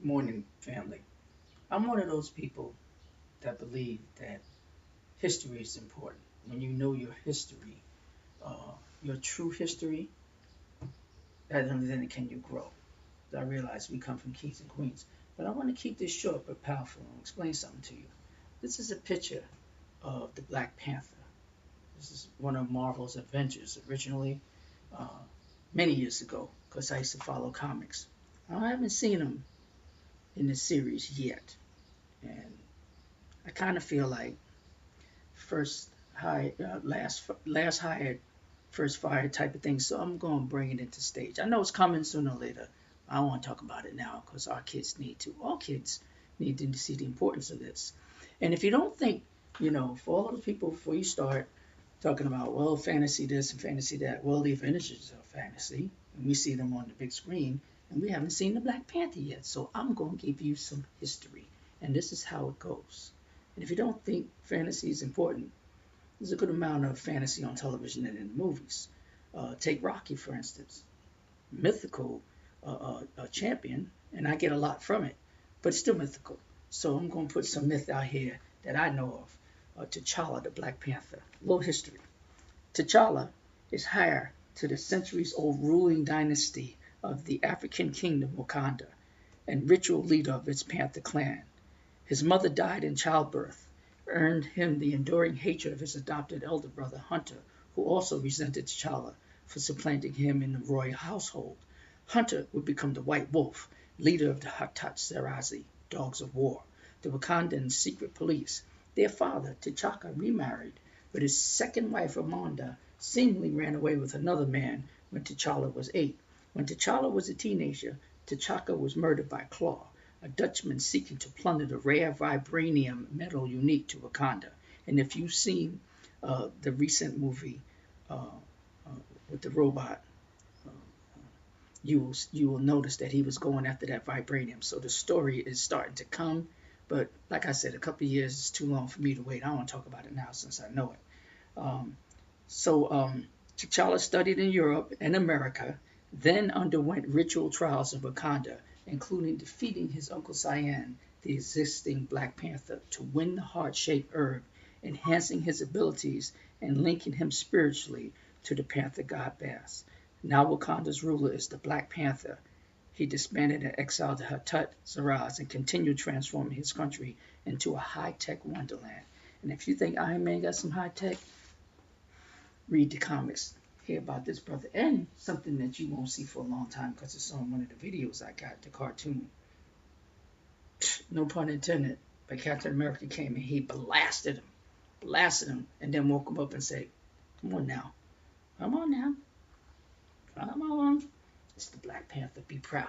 Morning, family. I'm one of those people that believe that history is important. When you know your history, your true history, that only then can you grow. I realize we come from kings and queens, but I want to keep this short but powerful and explain something to you. This is a picture of the Black Panther. This is one of Marvel's Avengers originally, uh, many years ago, because I used to follow comics. I haven't seen him in this series yet, and I kind of feel like first hired, last hired, first fired type of thing. So I'm going to bring it into stage. I know it's coming sooner or later. I don't want to talk about it now because our kids need to. All kids need to see the importance of this. And if you don't think, for all those people, before you start talking about, well, fantasy this and fantasy that, well, the Avengers are fantasy, and we see them on the big screen, and we haven't seen the Black Panther yet. So I'm going to give you some history, and this is how it goes. And if you don't think fantasy is important, there's a good amount of fantasy on television and in the movies. Take Rocky, for instance. Mythical champion, and I get a lot from it, but it's still mythical. So I'm going to put some myth out here that I know of. T'Challa, the Black Panther. A little history. T'Challa is heir to the centuries-old ruling dynasty of the African kingdom Wakanda and ritual leader of its Panther clan. His mother died in childbirth, earned him the enduring hatred of his adopted elder brother Hunter, who also resented T'Challa for supplanting him in the royal household. Hunter would become the White Wolf, leader of the Hatat Dogs of War, the Wakandan secret police. Their father, T'Chaka, remarried, but his second wife, Ramonda, seemingly ran away with another man when T'Challa was 8. When T'Challa was a teenager, T'Chaka was murdered by Claw, a Dutchman seeking to plunder the rare vibranium metal unique to Wakanda. And if you've seen the recent movie with the robot, you will notice that he was going after that vibranium. So the story is starting to come, but like I said, a couple of years is too long for me to wait. I don't want to talk about it now since I know it. So T'Challa studied in Europe and America, then underwent ritual trials in Wakanda, including defeating his Uncle Cyan, the existing Black Panther, to win the heart-shaped herb, enhancing his abilities and linking him spiritually to the Panther god Bast. Now Wakanda's ruler is the Black Panther. He disbanded and exiled the Hatat Zaraz and continued transforming his country into a high-tech wonderland. And if you think Iron Man got some high-tech, read the comics, hear about this brother, and something that you won't see for a long time because it's on one of the videos I got, the cartoon. No pun intended, but Captain America came and he blasted him, and then woke him up and said, come on now, come on now, come on. It's the Black Panther, be proud.